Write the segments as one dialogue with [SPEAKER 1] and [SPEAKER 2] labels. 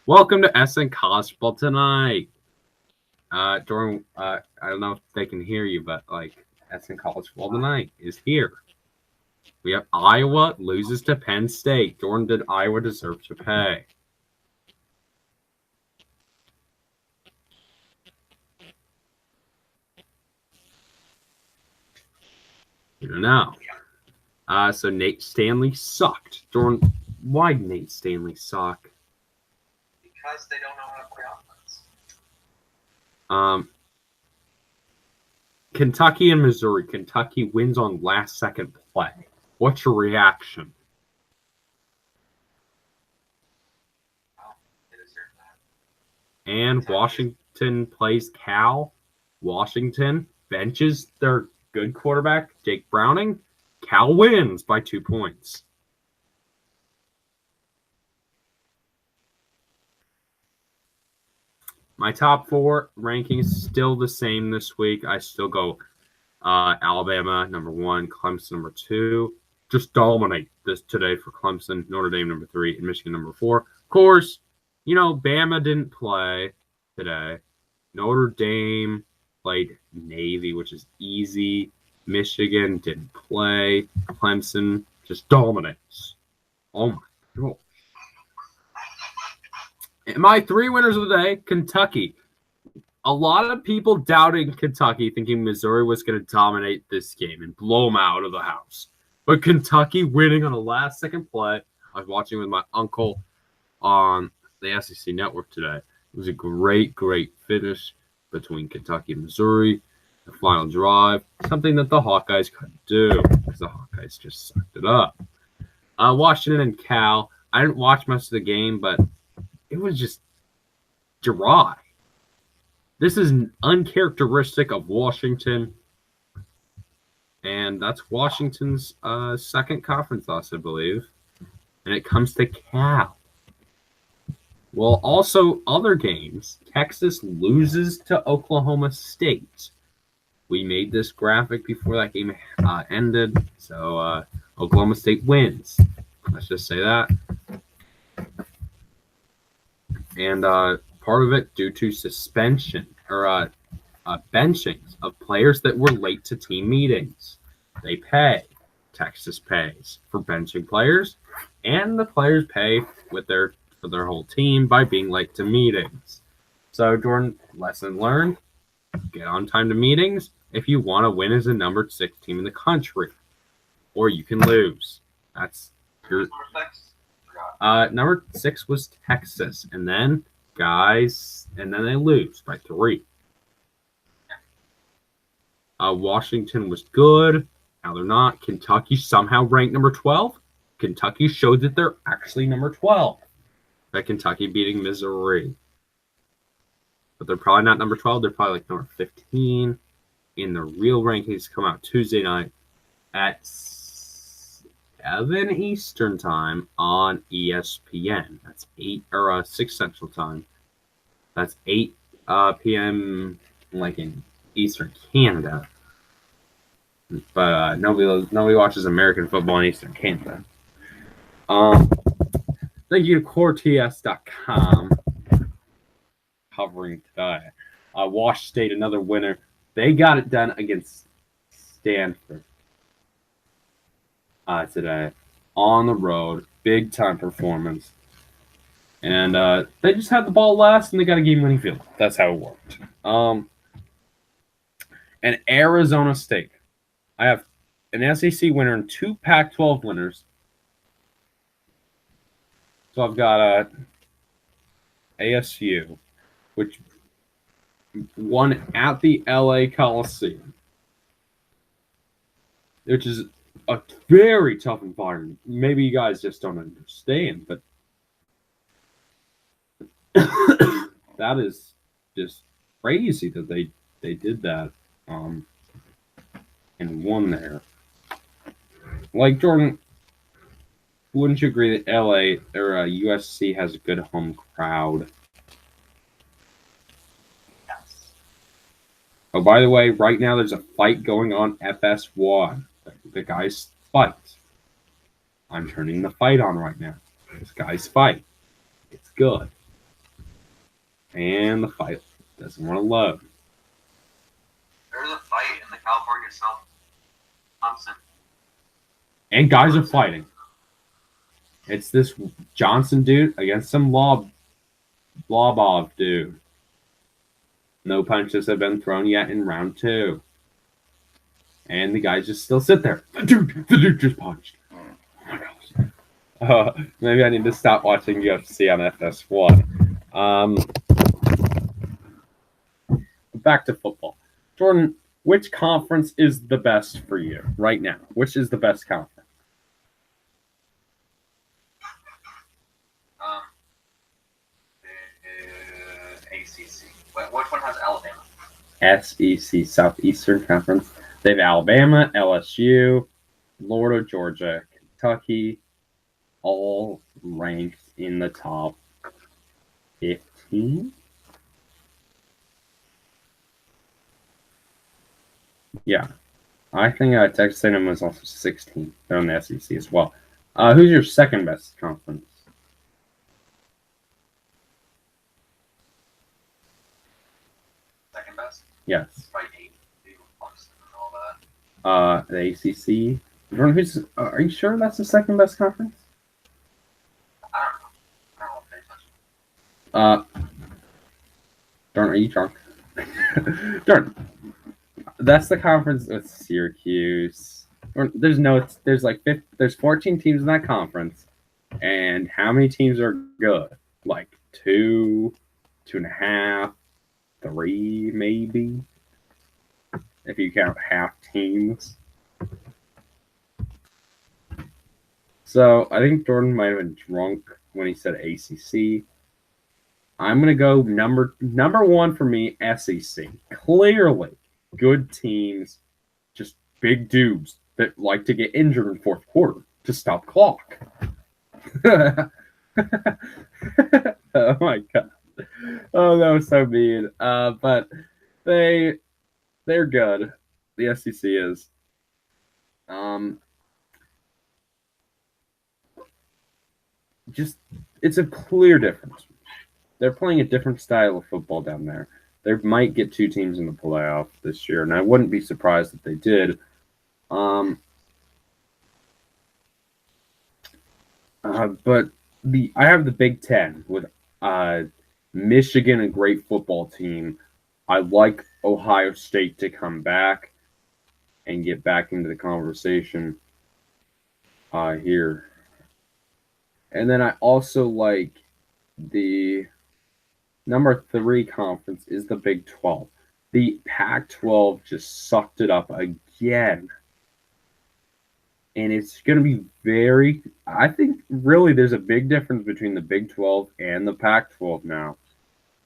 [SPEAKER 1] Welcome to SN College Football tonight. Jordan, I don't know if they can hear you, but SN College Football tonight is here. We have Iowa loses to Penn State. Jordan, did Iowa deserve to pay? You don't know. So Nate Stanley sucked. Jordan, why did Nate Stanley suck?
[SPEAKER 2] Because they don't know how to play offense.
[SPEAKER 1] Kentucky and Missouri. Kentucky wins on last second play. What's your reaction?
[SPEAKER 2] Well, they deserve that.
[SPEAKER 1] And Washington plays Cal. Washington benches their good quarterback, Jake Browning. Cal wins by 2 points. My top four rankings still the same this week. I still go Alabama number 1, Clemson number 2. Just dominate this today for Clemson, Notre Dame number 3, and Michigan number 4. Of course, Bama didn't play today. Notre Dame played Navy, which is easy. Michigan didn't play. Clemson just dominates. Oh my God. And my 3 winners of the day, Kentucky. A lot of people doubting Kentucky, thinking Missouri was going to dominate this game and blow them out of the house. But Kentucky winning on a last-second play. I was watching with my uncle on the SEC Network today. It was a great, great finish between Kentucky and Missouri. The final drive, something that the Hawkeyes couldn't do because the Hawkeyes just sucked it up. Washington and Cal. I didn't watch much of the game, but it was just dry. This is uncharacteristic of Washington, and that's Washington's second conference loss, I believe. And it comes to Cal. Well, also other games. Texas loses to Oklahoma State. We made this graphic before that game ended, so Oklahoma State wins. Let's just say that. And part of it due to suspension or benchings of players that were late to team meetings. They pay. Texas pays for benching players, and the players pay for their whole team by being late to meetings. So, Jordan, lesson learned: get on time to meetings if you want to win as a number 6 team in the country, or you can lose. That's your. Number 6 was Texas, and then they lose by 3. Washington was good. Now they're not. Kentucky somehow ranked number 12. Kentucky showed that they're actually number 12. By Kentucky beating Missouri. But they're probably not number 12. They're probably like number 15. In the real rankings come out Tuesday night at 7 Eastern time on ESPN. That's 6 Central time. That's 8 p.m. like in Eastern Canada. But nobody watches American football in Eastern Canada. Thank you to CoreTS.com covering today. Wash State, another winner. They got it done against Stanford today on the road. Big time performance. And they just had the ball last and they got a game-winning field. That's how it worked. And Arizona State. I have an SEC winner and 2 Pac-12 winners. So I've got ASU, which won at the LA Coliseum, which is a very tough environment. Maybe you guys just don't understand, but that is just crazy that they did that and won there. Like, Jordan, wouldn't you agree that LA or USC has a good home crowd?
[SPEAKER 2] Yes.
[SPEAKER 1] Oh, by the way, right now there's a fight going on FS1. The guys fight. I'm turning the fight on right now. This guy's fight. It's good. And the fight doesn't want to load.
[SPEAKER 2] There's a fight in the California South. Thompson.
[SPEAKER 1] And guys are fighting. It's this Johnson dude against some Lobov dude. No punches have been thrown yet in round 2. And the guys just still sit there. The dude just punched. Oh my gosh. Maybe I need to stop watching UFC on FS1. Back to football. Jordan, which conference is the best for you right now? Which is the best conference?
[SPEAKER 2] ACC. Which one has Alabama?
[SPEAKER 1] SEC, Southeastern Conference. They have Alabama, LSU, Florida, Georgia, Kentucky, all ranked in the top 15. Yeah. I think Texas A&M was also 16. They're on the SEC as well. Who's your second best conference?
[SPEAKER 2] Second best?
[SPEAKER 1] Yes.
[SPEAKER 2] Probably 8. And all that.
[SPEAKER 1] The ACC. Jordan, are you sure that's the second best conference?
[SPEAKER 2] I don't know if they touch it.
[SPEAKER 1] Darn, are you drunk? Darn. That's the conference with Syracuse. There's 14 teams in that conference, and how many teams are good? Like 2, 2.5, 3 maybe, if you count half teams. So I think Jordan might have been drunk when he said ACC. I'm gonna go number 1 for me, SEC. Clearly, good teams, just big dudes that like to get injured in fourth quarter to stop clock. Oh my god! Oh, that was so mean. But they're good. The SEC is. Just it's a clear difference. They're playing a different style of football down there. They might get 2 teams in the playoff this year, and I wouldn't be surprised if they did. But I have the Big Ten with Michigan, a great football team. I like Ohio State to come back and get back into the conversation here. And then I also like the number 3 conference is the Big 12. The Pac-12 just sucked it up again. And it's going to be I think really there's a big difference between the Big 12 and the Pac-12 now.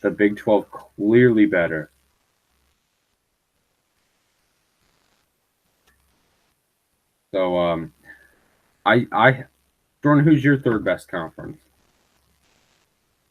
[SPEAKER 1] The Big 12 clearly better. So, Jordan, who's your third best conference?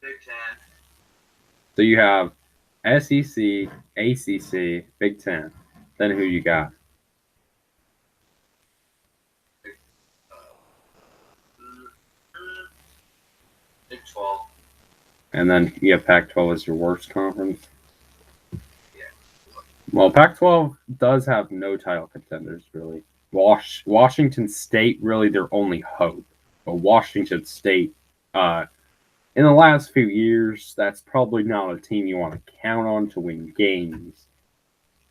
[SPEAKER 2] Big Ten.
[SPEAKER 1] So you have SEC, ACC, Big Ten. Then who you got?
[SPEAKER 2] Big 12.
[SPEAKER 1] And then you have Pac-12 as your worst conference.
[SPEAKER 2] Yeah.
[SPEAKER 1] Well, Pac-12 does have no title contenders, really. Washington State, really their only hope. But Washington State, in the last few years, that's probably not a team you want to count on to win games.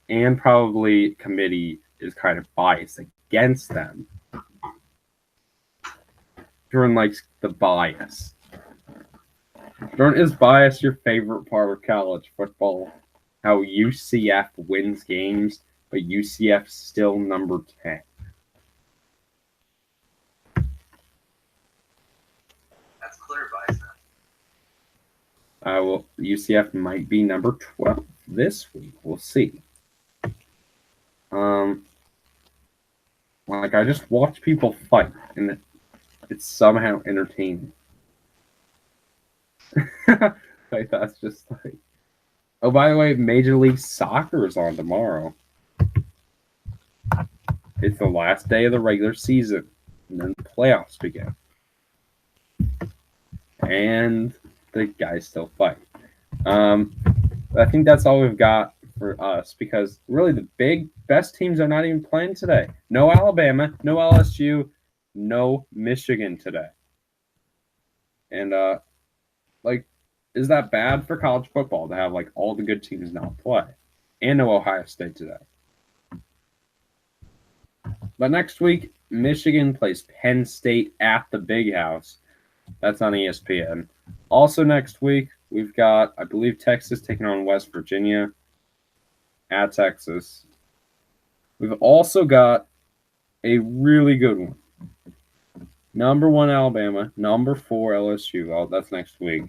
[SPEAKER 1] And probably committee is kind of biased against them. Jordan likes the bias. Jordan, is bias your favorite part of college football? How UCF wins games, but UCF's still number 10.
[SPEAKER 2] That's clear bias then.
[SPEAKER 1] Well, UCF might be number 12 this week. We'll see. I just watch people fight, and it's somehow entertaining. Like, that's just like... Oh, by the way, Major League Soccer is on tomorrow. It's the last day of the regular season, and then the playoffs begin. And the guys still fight. I think that's all we've got for us because really the best teams are not even playing today. No Alabama, no LSU, no Michigan today. And is that bad for college football to have like all the good teams not play? And no Ohio State today. But next week, Michigan plays Penn State at the Big House. That's on ESPN. Also next week, we've got, I believe, Texas taking on West Virginia at Texas. We've also got a really good one. Number 1 Alabama, number 4 LSU. Oh, that's next week.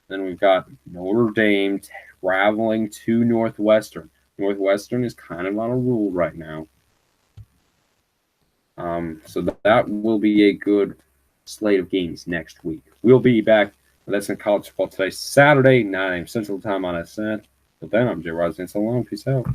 [SPEAKER 1] Then we've got Notre Dame traveling to Northwestern. Northwestern is kind of on a roll right now. So that will be a good slate of games next week. We'll be back. That's in college football today, Saturday, 9 a.m. Central Time on SN. But then I'm Jay Rosman. So long. Peace out.